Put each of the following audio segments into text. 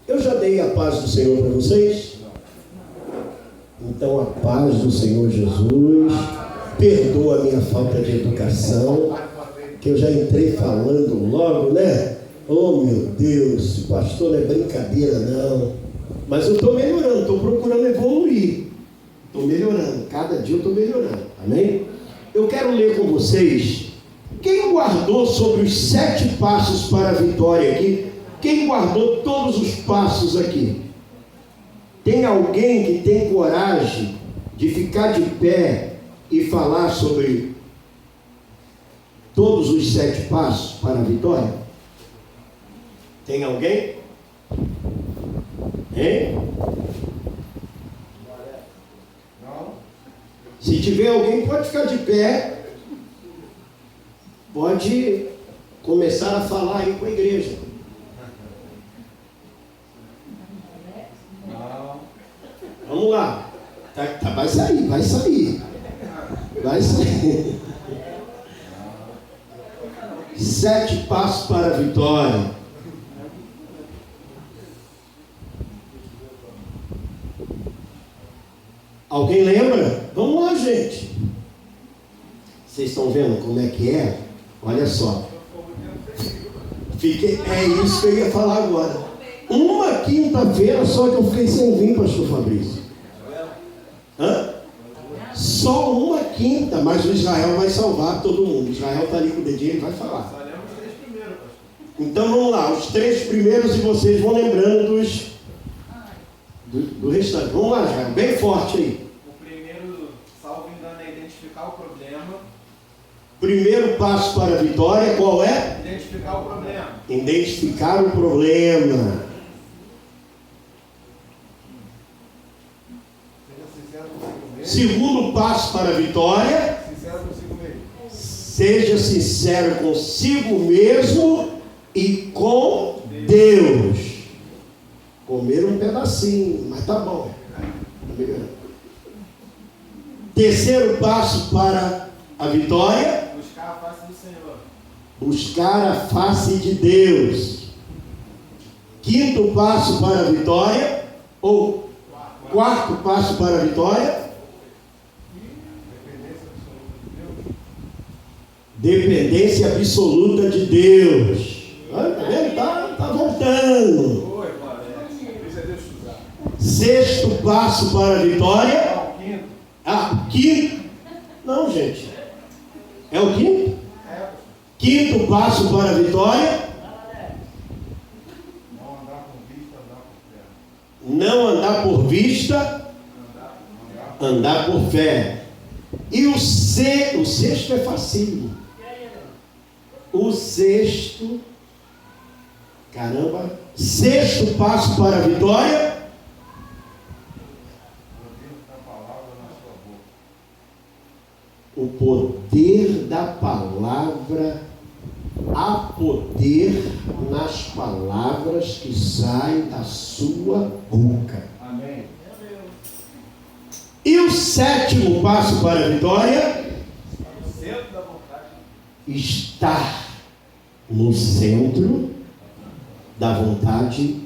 Eu já dei a paz do Senhor para vocês? Então a paz do Senhor Jesus perdoa a minha falta de educação, que eu já entrei falando logo, né? Oh meu Deus, pastor, não é brincadeira não. Mas eu estou melhorando, estou procurando evoluir. Estou melhorando, cada dia eu estou melhorando, amém? Eu quero ler com vocês. Quem guardou sobre os 7 passos para a vitória aqui? Quem guardou todos os passos aqui? Tem alguém que tem coragem de ficar de pé e falar sobre todos os 7 passos para a vitória? Tem alguém? Hein? Se tiver alguém, pode ficar de pé. Pode começar a falar aí com a igreja. Vamos lá. Vai sair. Vai sair. 7 passos para a vitória. Alguém lembra? Vamos lá, gente. Vocês estão vendo como é que é? Olha só. É isso que eu ia falar agora. Uma quinta-feira só que eu fiquei sem vir, pastor Fabrício. Só uma quinta, mas o Israel vai salvar todo mundo. Israel está ali com o dedinho, ele vai falar. Então vamos lá, os 3 primeiros e vocês vão lembrando do restante. Vamos lá, Israel, bem forte aí. O primeiro, salvo engano, é identificar o problema. Primeiro passo para a vitória, qual é? Identificar o problema. Identificar o problema. Segundo passo para a vitória, seja sincero consigo mesmo e com Deus. Comer um pedacinho, mas tá bom. Terceiro passo para a vitória, buscar a face do Senhor. Buscar a face de Deus. Quinto passo para a vitória, ou quarto passo para a vitória, dependência absoluta de Deus. Tá vendo? Tá voltando. Sexto passo para a vitória. Quinto. Não, gente. É o quinto? Quinto passo para a vitória. Não andar por vista, andar por fé. E o sexto é facinho. O sexto, sexto passo para a vitória. O poder da palavra, há poder nas palavras que saem da sua boca. Amém. E o sétimo passo para a vitória? Estar no centro da vontade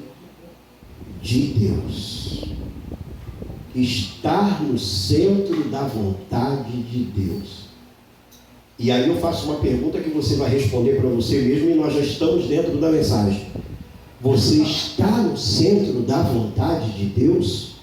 de Deus. Estar no centro da vontade de Deus. E aí eu faço uma pergunta que você vai responder para você mesmo, e nós já estamos dentro da mensagem. Você está no centro da vontade de Deus?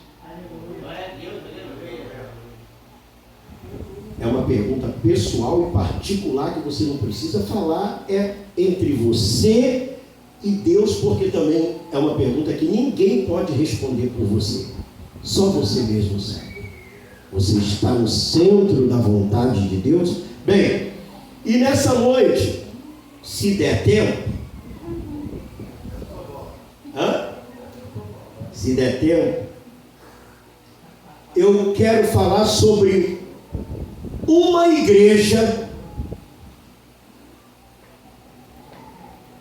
É uma pergunta pessoal e particular que você não precisa falar, é entre você e Deus, porque também é uma pergunta que ninguém pode responder por você. Só você mesmo sabe. Você está no centro da vontade de Deus? Bem, e nessa noite, se der tempo, se der tempo, eu quero falar sobre uma igreja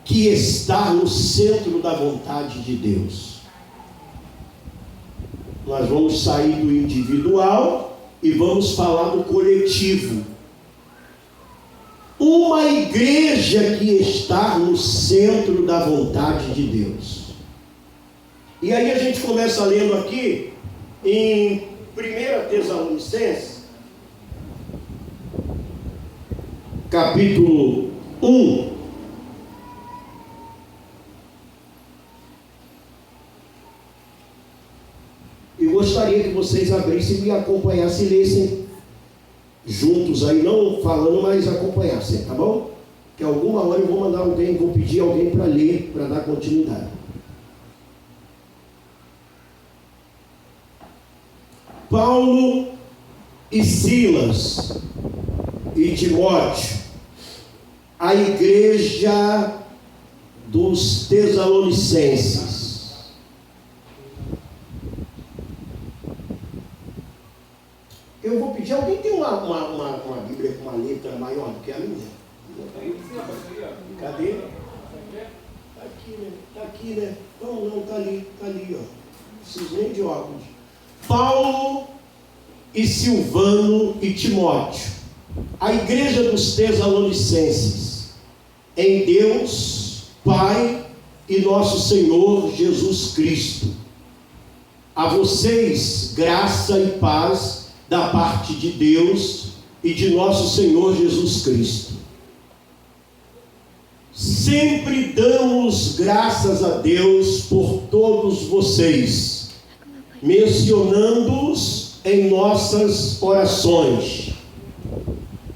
que está no centro da vontade de Deus. Nós vamos sair do individual e vamos falar do coletivo. Uma igreja que está no centro da vontade de Deus. E aí a gente começa lendo aqui em 1 Tessalonicenses, capítulo 1. E gostaria que vocês abrissem e acompanhassem e lessem juntos aí, não falando, mas acompanhassem, tá bom? Que alguma hora eu vou mandar alguém, vou pedir alguém para ler, para dar continuidade. Paulo e Silas e Timóteo, a igreja dos Tessalonicenses. Eu vou pedir, alguém tem uma Bíblia com uma letra maior do que a minha? Cadê? Está aqui, né? Está aqui, né? Não, está ali, ó. Não preciso nem de óculos. Paulo e Silvano e Timóteo, a igreja dos Tessalonicenses, em Deus, Pai e nosso Senhor Jesus Cristo. A vocês, graça e paz da parte de Deus e de nosso Senhor Jesus Cristo. Sempre damos graças a Deus por todos vocês, mencionando-os em nossas orações.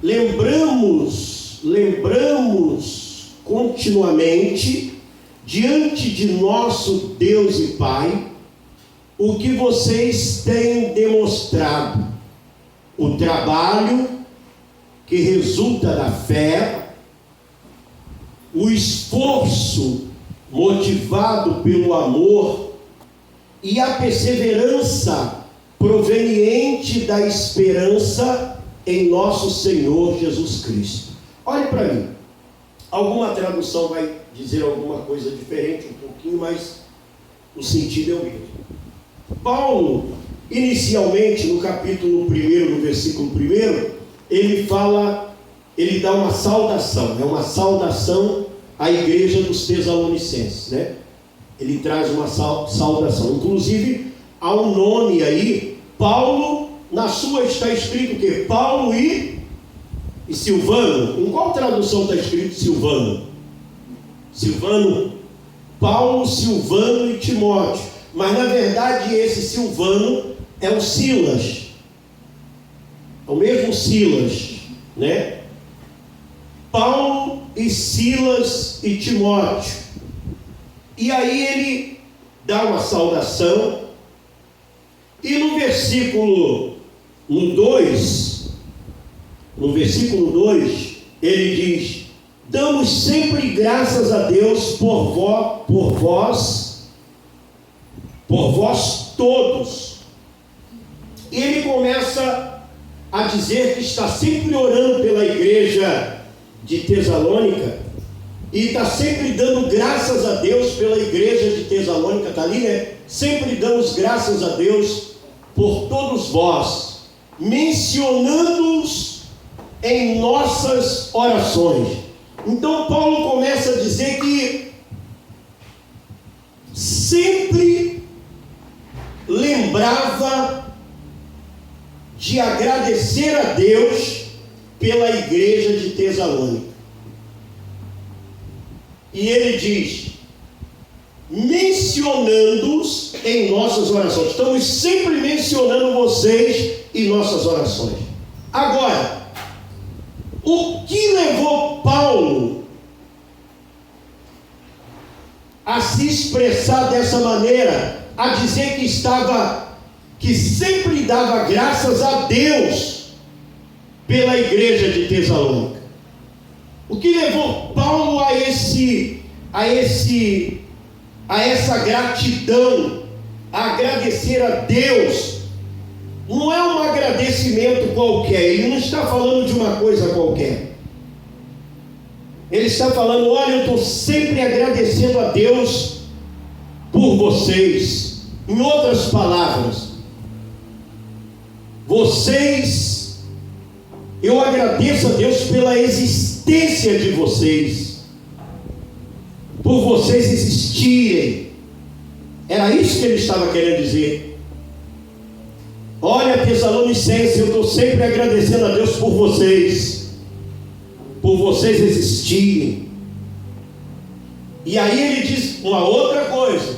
Lembramos continuamente diante de nosso Deus e Pai o que vocês têm demonstrado, o trabalho que resulta da fé, o esforço motivado pelo amor e a perseverança proveniente da esperança em nosso Senhor Jesus Cristo. Olhe para mim. Alguma tradução vai dizer alguma coisa diferente, um pouquinho, mas o sentido é o mesmo. Paulo, inicialmente no capítulo 1, no versículo 1, ele dá uma saudação, é uma saudação à igreja dos Tessalonicenses, né? Ele traz uma saudação, inclusive há um nome aí, Paulo, na sua está escrito o quê? Paulo e Silvano. Em qual tradução está escrito Silvano? Silvano, Paulo, Silvano e Timóteo. Mas na verdade esse Silvano é o Silas, é o mesmo Silas, né? Paulo e Silas e Timóteo. E aí ele dá uma saudação, e no versículo 2, ele diz: damos sempre graças a Deus por vós todos. E ele começa a dizer que está sempre orando pela igreja de Tessalônica, e está sempre dando graças a Deus pela igreja de Tessalônica, está ali, né? Sempre damos graças a Deus por todos vós, mencionando-os em nossas orações. Então Paulo começa a dizer que sempre lembrava de agradecer a Deus pela igreja de Tessalônica. E ele diz: mencionando-os em nossas orações. Estamos sempre mencionando vocês em nossas orações. Agora, o que levou Paulo a se expressar dessa maneira, a dizer que sempre dava graças a Deus pela igreja de Tessalônica? O que levou Paulo a essa gratidão, a agradecer a Deus? Não é um agradecimento qualquer, ele não está falando de uma coisa qualquer. Ele está falando: olha, eu estou sempre agradecendo a Deus por vocês. Em outras palavras, eu agradeço a Deus pela existência de vocês, por vocês existirem. Era isso que ele estava querendo dizer. Olha, Tessalonicenses, eu estou sempre agradecendo a Deus por vocês existirem. E aí ele diz uma outra coisa,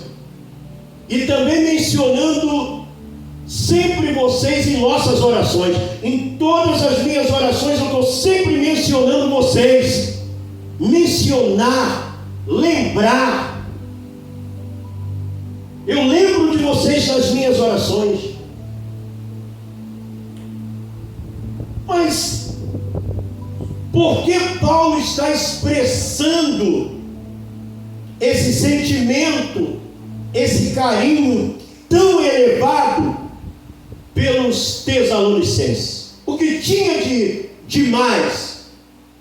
e também mencionando sempre vocês em nossas orações. Em todas as minhas orações eu estou sempre mencionando vocês. Mencionar, lembrar. Eu lembro de vocês nas minhas orações. Mas por que Paulo está expressando esse sentimento, esse carinho tão elevado pelos Tessalonicenses? O que tinha de mais?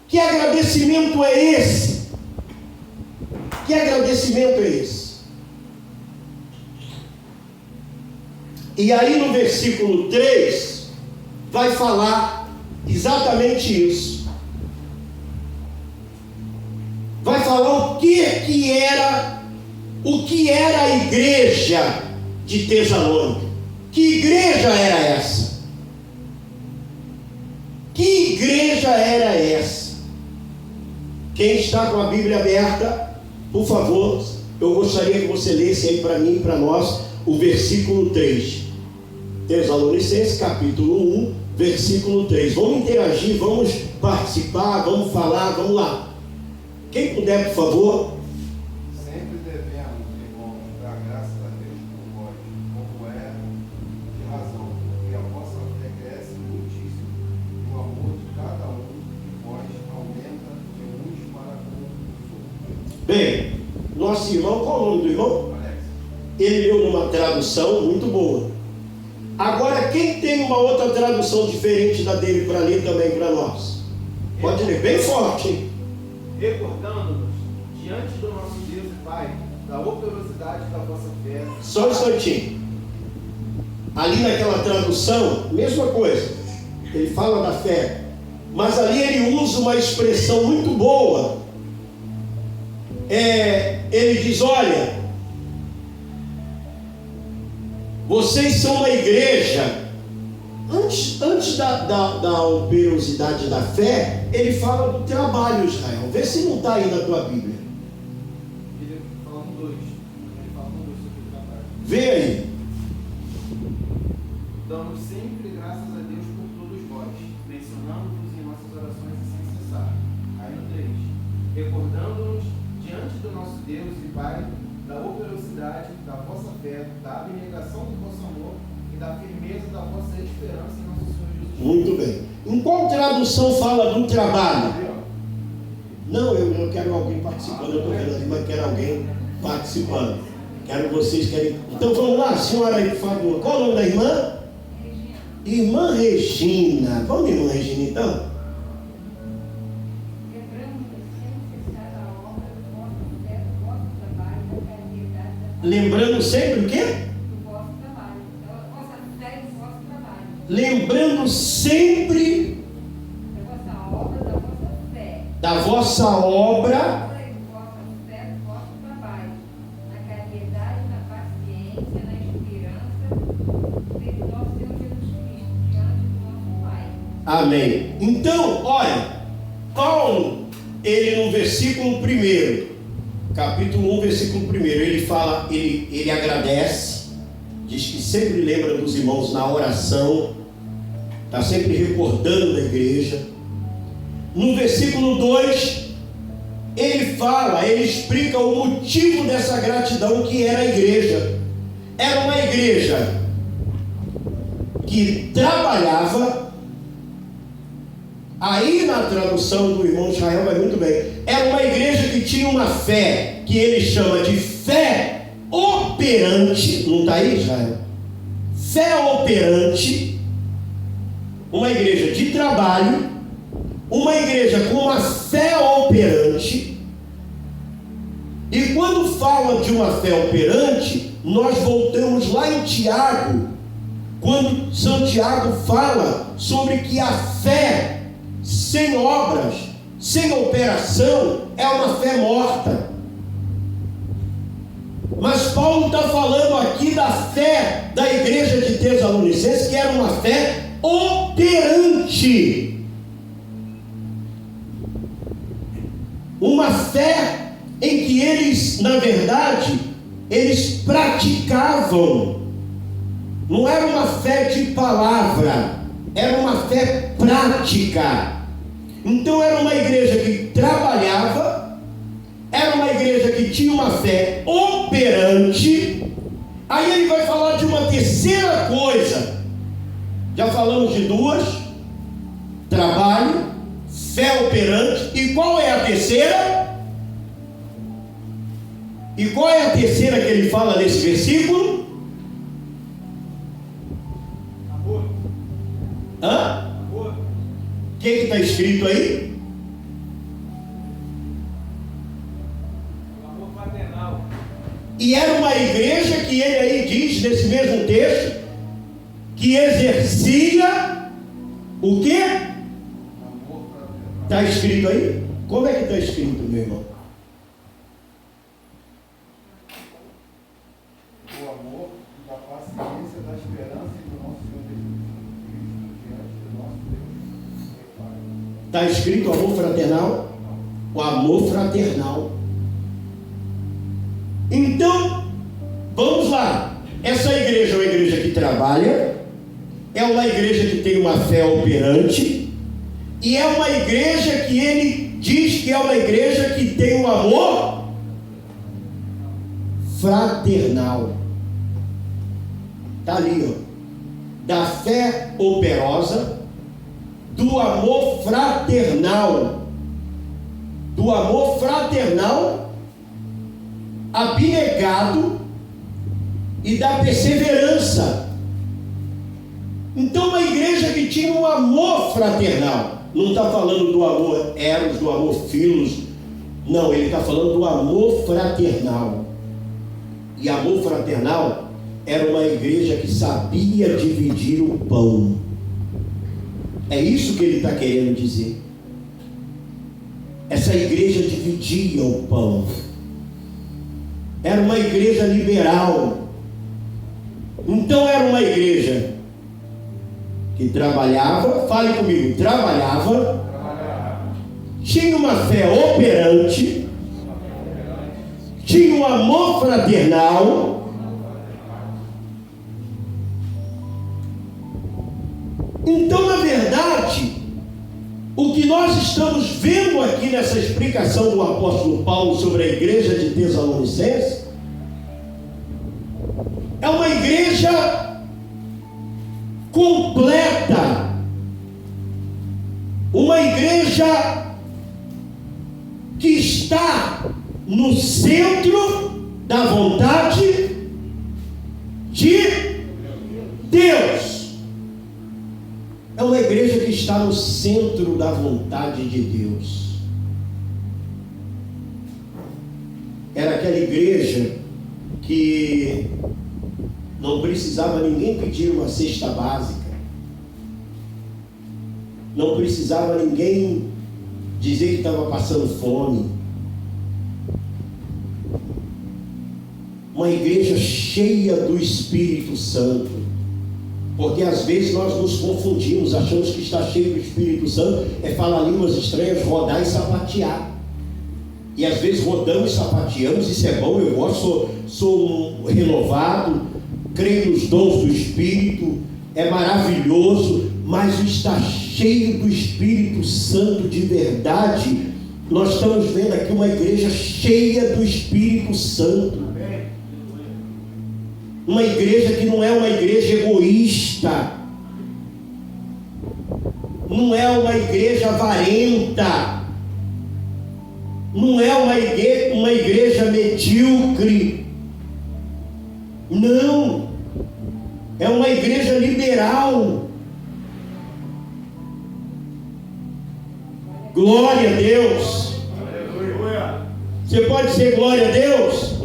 Que agradecimento é esse? Que agradecimento é esse? E aí no versículo 3 vai falar exatamente isso. Vai falar o que era a igreja de Tessalônica. Que igreja era essa? Que igreja era essa? Quem está com a Bíblia aberta, por favor, eu gostaria que você lesse aí para mim e para nós o versículo 3. Tessalonicenses capítulo 1, versículo 3. Vamos interagir, vamos participar, vamos falar, vamos lá. Quem puder, por favor. Sempre devemos, irmãos, dar graças a Deus por vós, como é de razão, porque a vossa fé cresce muitíssimo, e o amor de cada um de vós aumenta de uns para com os outros. Bem, nosso irmão, qual é o nome do irmão? Alex. Ele leu numa tradução muito boa. Agora, quem tem uma outra tradução diferente da dele para ler também para nós? Pode ler bem forte, hein? Recordando-nos diante do nosso Deus e Pai da operosidade da vossa fé. Só um instantinho. Ali naquela tradução, mesma coisa. Ele fala da fé, mas ali ele usa uma expressão muito boa. Ele diz: olha, vocês são uma igreja. Antes da operosidade da fé, ele fala do trabalho, Israel. Vê se não está aí na tua Bíblia. Ele fala no 2. Ele fala no 2 sobre o trabalho. Vê aí. Damos sempre graças a Deus por todos vós, mencionando-vos em nossas orações e sem cessar. Aí no 3. Recordando-nos diante do nosso Deus e Pai da operosidade da vossa fé, da abnegação do vosso amor e da firmeza da vossa esperança em nosso Senhor Jesus. Muito bem. Em qual tradução fala do trabalho? Não, eu quero alguém participando. Eu estou vendo ali, mas quero alguém participando. Quero que vocês querem. Então vamos lá, senhora aí, por favor. Qual o nome da irmã? Irmã Regina. Vamos, irmã Regina, então? Lembrando sempre o quê? Do vosso trabalho, da vossa fé e do vosso trabalho. Lembrando sempre Da vossa obra, da vossa fé. da vossa obra, E do vossa fé, do vosso trabalho. Na caridade, na paciência, na esperança, pelo nosso Senhor Jesus Cristo, diante do nosso Pai. amém. Então, olha, Paulo, ele no versículo 1, capítulo 1, versículo 1, ele fala, ele agradece, diz que sempre lembra dos irmãos na oração, está sempre recordando da igreja. No versículo 2, ele fala, ele explica o motivo dessa gratidão, que era a igreja. Era uma igreja que trabalhava. Aí na tradução do irmão Israel vai muito bem. Era uma igreja que tinha uma fé, que ele chama de fé operante. Não está aí, Israel? Fé operante. Uma igreja de trabalho. Uma igreja com uma fé operante. E quando fala de uma fé operante, nós voltamos lá em Tiago, quando Santiago fala sobre que a fé sem obras, sem operação, é uma fé morta. Mas Paulo está falando e da fé da igreja de Tessalonicenses, que era uma fé operante. Uma fé em que eles, na verdade, eles praticavam. Não era uma fé de palavra, era uma fé prática. Então era uma igreja que trabalhava, era uma igreja que tinha uma fé operante. Aí ele vai falar de uma terceira coisa. Já falamos de duas: trabalho, fé operante. E qual é a terceira? E qual é a terceira que ele fala nesse versículo? Amor. Hã? Amor. O que está escrito aí? O amor fraternal. E era uma igreja que ele aí diz, nesse mesmo texto, que exercia o quê? Amor fraternal. Está escrito aí? Como é que está escrito, meu irmão? O amor da paciência, da esperança e do nosso Senhor Jesus Cristo diante do nosso Deus e Pai. Está escrito amor fraternal? O amor fraternal. Então, vamos lá. Essa igreja é uma igreja que trabalha, é uma igreja que tem uma fé operante, e é uma igreja que ele diz que é uma igreja que tem um amor fraternal. Está ali, ó. Da fé operosa, do amor fraternal, abnegado e da perseverança. Então, uma igreja que tinha um amor fraternal. Não está falando do amor eros, do amor filos. Não, ele está falando do amor fraternal. E amor fraternal era uma igreja que sabia dividir o pão. É isso que ele está querendo dizer. Essa igreja dividia o pão. Era uma igreja liberal. Então era uma igreja que trabalhava, fale comigo, trabalhava, tinha uma fé operante, tinha um amor fraternal. Então, na verdade, o que nós estamos vendo aqui nessa explicação do apóstolo Paulo sobre a igreja de Tessalonicenses é uma igreja completa, uma igreja que está no centro da vontade de Deus. É uma igreja que está no centro da vontade de Deus. Era aquela igreja que não precisava ninguém pedir uma cesta básica. Não precisava ninguém dizer que estava passando fome. Uma igreja cheia do Espírito Santo. Porque às vezes nós nos confundimos, achamos que estar cheio do Espírito Santo é falar línguas estranhas, rodar e sapatear. E às vezes rodamos e sapateamos, isso é bom, eu gosto, sou renovado, creio nos dons do Espírito, é maravilhoso, mas o estar cheio do Espírito Santo de verdade, nós estamos vendo aqui uma igreja cheia do Espírito Santo. Uma igreja que não é uma igreja egoísta, não é uma igreja avarenta, não é uma igreja medíocre, não, é uma igreja liberal. Glória a Deus. Aleluia. Você pode dizer glória a Deus?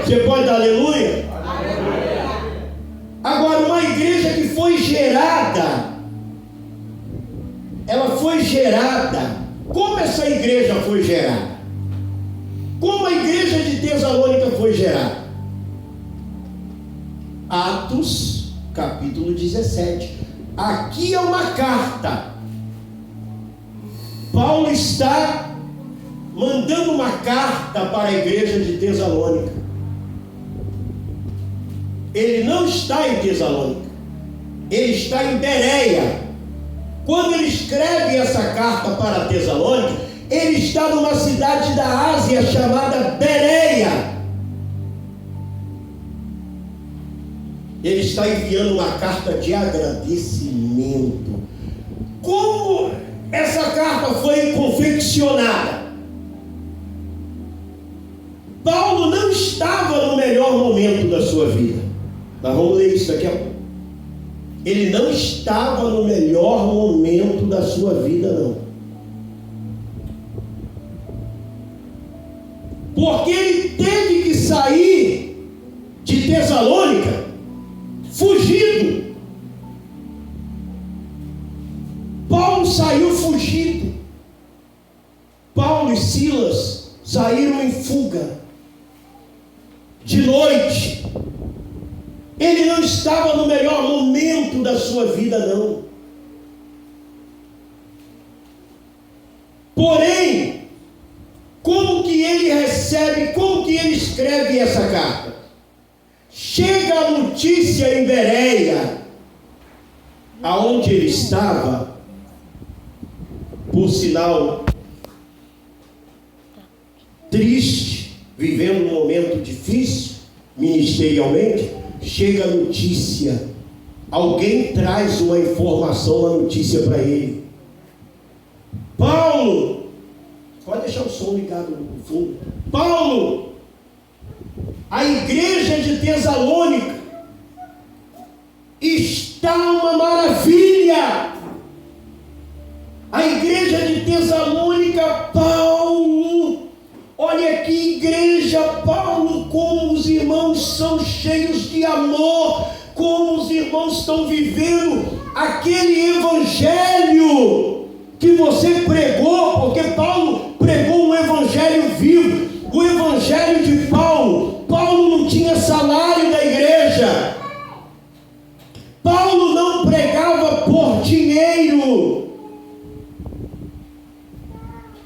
Você pode dar aleluia? Agora, uma igreja que foi gerada, ela foi gerada. Como essa igreja foi gerada? Como a igreja de Tessalônica foi gerada? Atos, capítulo 17. Aqui é uma carta. Paulo está mandando uma carta para a igreja de Tessalônica. Ele não está em Tessalônica, ele está em Bereia. Quando ele escreve essa carta para Tessalônica, ele está numa cidade da Ásia chamada Bereia. Ele está enviando uma carta de agradecimento. Como essa carta foi confeccionada? Paulo não estava no melhor momento da sua vida. Nós vamos ler isso daqui a pouco. Ele não estava no melhor momento da sua vida, não. Porque ele teve que sair de Tessalônica fugido. Paulo saiu fugido. Paulo e Silas saíram em fuga. De noite. Ele não estava no melhor momento da sua vida, não. Porém, como que ele recebe, como que ele escreve essa carta? Chega a notícia em Bereia, aonde ele estava, por sinal triste, vivendo um momento difícil, ministerialmente. Chega a notícia, alguém traz uma informação, uma notícia para ele. Paulo, pode deixar o som ligado no fundo. Paulo, a igreja de Tessalônica está uma maravilha. A igreja de Tessalônica, Paulo, olha que igreja, Paulo, como os irmãos são cheios de amor, como os irmãos estão vivendo aquele evangelho que você pregou, porque Paulo pregou um evangelho vivo, o evangelho de Paulo. Paulo não tinha salário da igreja, Paulo não pregava por dinheiro.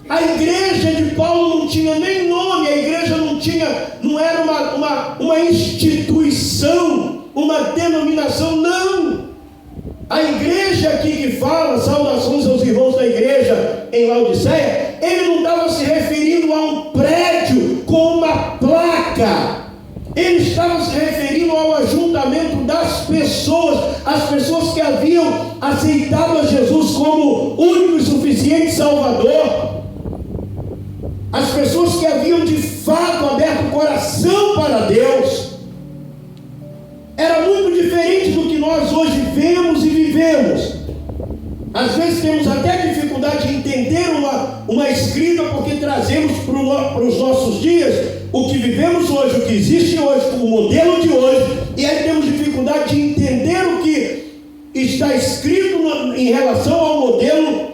A igreja de Paulo não tinha nem nome, a igreja não era uma instituição, uma denominação, não. A igreja aqui que fala, saudações aos irmãos da igreja em Laodiceia, ele não estava se referindo a um prédio com uma placa, ele estava se referindo ao ajuntamento das pessoas, as pessoas que haviam aceitado a Jesus como único e suficiente Salvador. As pessoas que haviam de fato aberto o coração para Deus. Era muito diferente do que nós hoje vemos e vivemos. Às vezes temos até dificuldade de entender uma escrita, porque trazemos para os nossos dias o que vivemos hoje, o que existe hoje, o modelo de hoje, e aí temos dificuldade de entender o que está escrito em relação ao modelo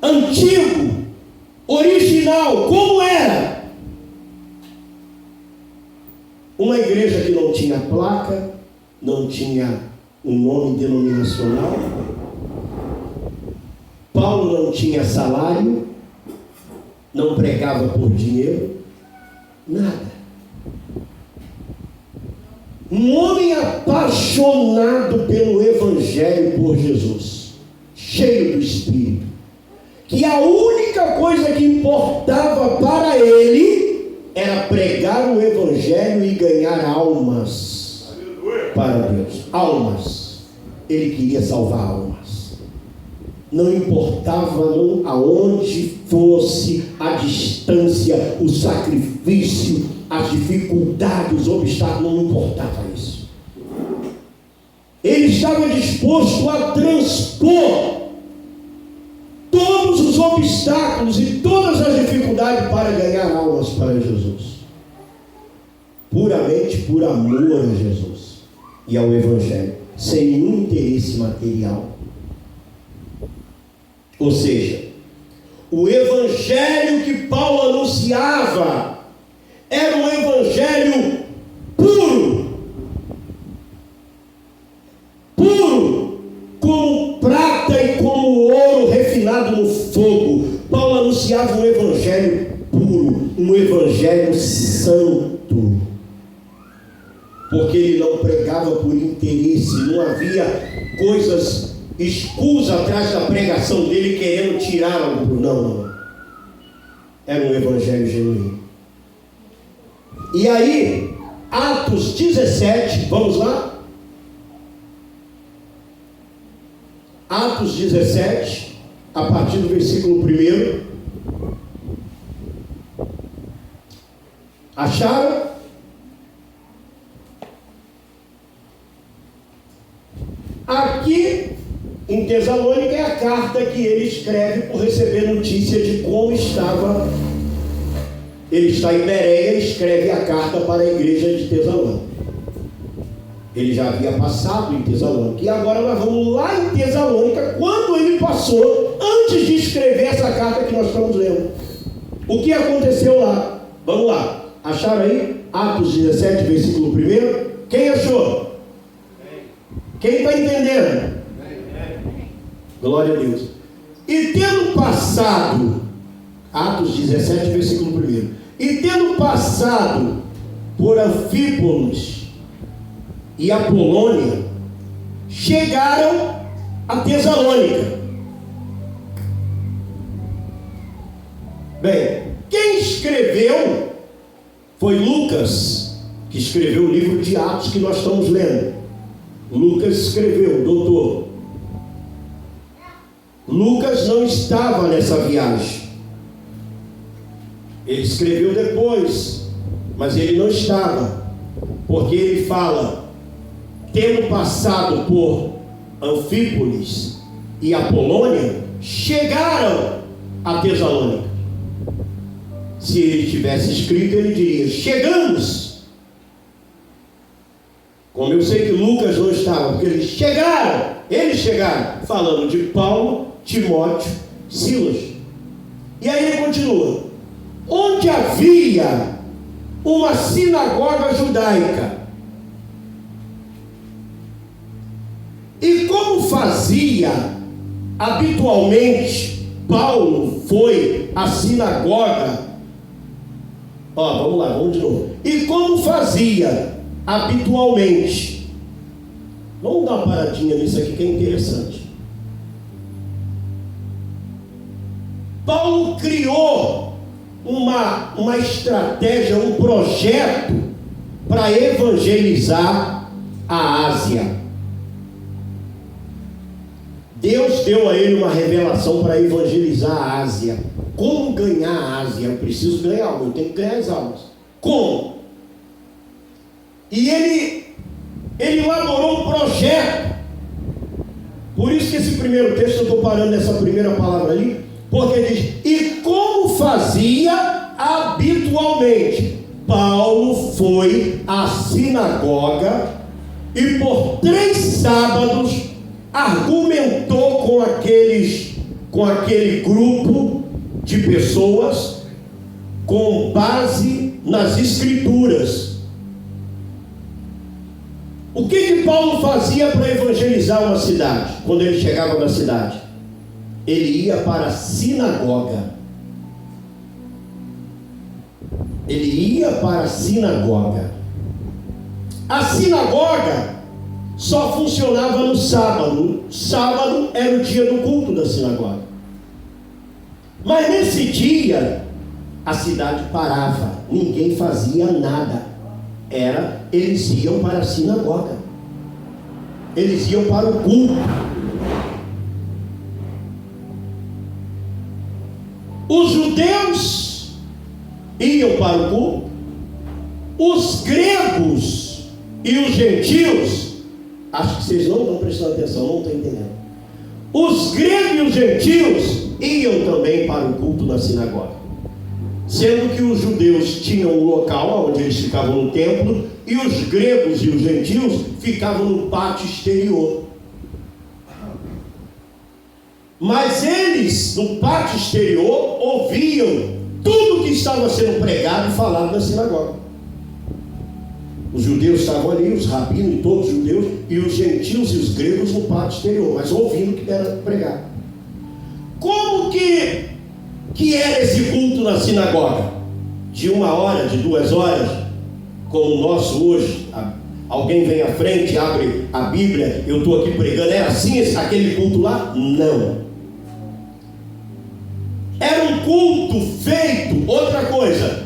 antigo, original, como era. Uma igreja que não tinha placa, não tinha um nome denominacional. Paulo não tinha salário, não pregava por dinheiro, nada. Um homem apaixonado pelo Evangelho, por Jesus, cheio do Espírito, que a única coisa que importava para ele era pregar o Evangelho e ganhar almas para Deus. Almas. Ele queria salvar almas. Não importava aonde fosse a distância, o sacrifício, as dificuldades, os obstáculos, não importava isso. Ele estava disposto a transpor todos os obstáculos e todas as dificuldades para ganhar almas para Jesus, puramente por amor a Jesus e ao Evangelho, sem nenhum interesse material. Ou seja, o Evangelho que Paulo anunciava era um Evangelho puro, fogo. Paulo anunciava um evangelho puro, um evangelho santo, porque ele não pregava por interesse, não havia coisas escusas atrás da pregação dele querendo tirar algo. Não. Era um evangelho genuíno. E aí, Atos 17, vamos lá? Atos 17, a partir do versículo 1. Acharam? Aqui em Tessalônica é a carta que ele escreve por receber notícia de como estava. Ele está em Bereia e escreve a carta para a igreja de Tessalônica. Ele já havia passado em Tessalônica. E agora nós vamos lá em Tessalônica, quando ele passou, antes de escrever essa carta que nós estamos lendo. O que aconteceu lá? Vamos lá. Acharam aí? Atos 17, versículo 1. Quem achou? Quem está entendendo? Glória a Deus. E tendo passado, Atos 17, versículo 1. E tendo passado por Anfípolis e Apolônia, chegaram a Tessalônica. Bem, quem escreveu foi Lucas, que escreveu o livro de Atos que nós estamos lendo. Lucas escreveu, doutor. Lucas não estava nessa viagem. Ele escreveu depois, mas ele não estava, porque ele fala, tendo passado por Anfípolis e Apolônia, chegaram a Tessalônica. Se ele tivesse escrito, ele diria, chegamos. Como eu sei que Lucas não estava, porque eles chegaram, falando de Paulo, Timóteo, Silas. E aí ele continua, onde havia uma sinagoga judaica, e como fazia habitualmente, Paulo foi à sinagoga. Vamos lá, vamos de novo. E como fazia habitualmente, vamos dar uma paradinha nisso aqui que é interessante. Paulo criou uma estratégia, um projeto para evangelizar a Ásia. Deus deu a ele uma revelação para evangelizar a Ásia. Como ganhar a Ásia? Eu preciso ganhar algo, eu tenho que ganhar as almas. Como? E ele elaborou um projeto. Por isso que esse primeiro texto, eu estou parando nessa primeira palavra ali, porque ele diz, e como fazia habitualmente. Paulo foi à sinagoga e por 3 sábados argumentou com aquele grupo de pessoas com base nas escrituras. O que Paulo fazia para evangelizar uma cidade? Quando ele chegava na cidade, ele ia para a sinagoga. Ele ia para a sinagoga. A sinagoga só funcionava no sábado. Sábado era o dia do culto da sinagoga. Mas nesse dia, a cidade parava, ninguém fazia nada. Eles iam para a sinagoga. Eles iam para o culto. Os judeus iam para o culto. Os gregos e os gentios, acho que vocês não estão prestando atenção, não estão entendendo. Os gregos e os gentios iam também para o culto na sinagoga. Sendo que os judeus tinham um local onde eles ficavam no templo, e os gregos e os gentios ficavam no pátio exterior. Mas eles, no pátio exterior, ouviam tudo que estava sendo pregado e falado na sinagoga. Os judeus estavam ali, os rabinos e todos os judeus, e os gentios e os gregos no pátio exterior, mas ouvindo o que era pregado. Como que que era esse culto na sinagoga? De 1 hora, de 2 horas, como o nosso hoje. Alguém vem à frente, abre a Bíblia, eu estou aqui pregando. Era assim aquele culto lá? Não. Era um culto feito, outra coisa.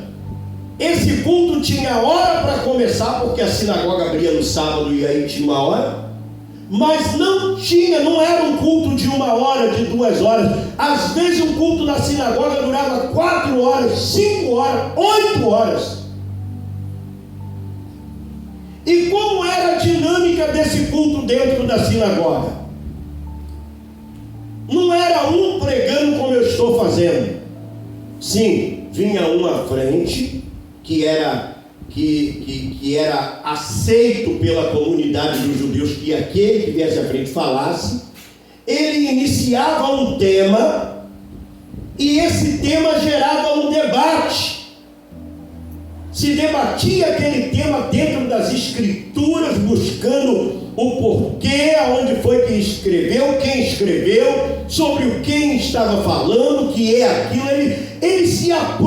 Esse culto tinha hora para começar, porque a sinagoga abria no sábado e aí tinha uma hora. Mas não era um culto de 1 hora, de 2 horas. Às vezes um culto na sinagoga durava 4 horas, 5 horas, 8 horas. E como era a dinâmica desse culto dentro da sinagoga? Não era um pregando como eu estou fazendo. Sim, vinha um à frente, que era aceito pela comunidade dos judeus, que aquele que viesse à frente falasse. Ele iniciava um tema, e esse tema gerava um debate. Se debatia aquele tema dentro das escrituras, buscando o porquê, aonde foi que escreveu, quem escreveu, sobre o que estava falando, o que é aquilo. Ele se apoia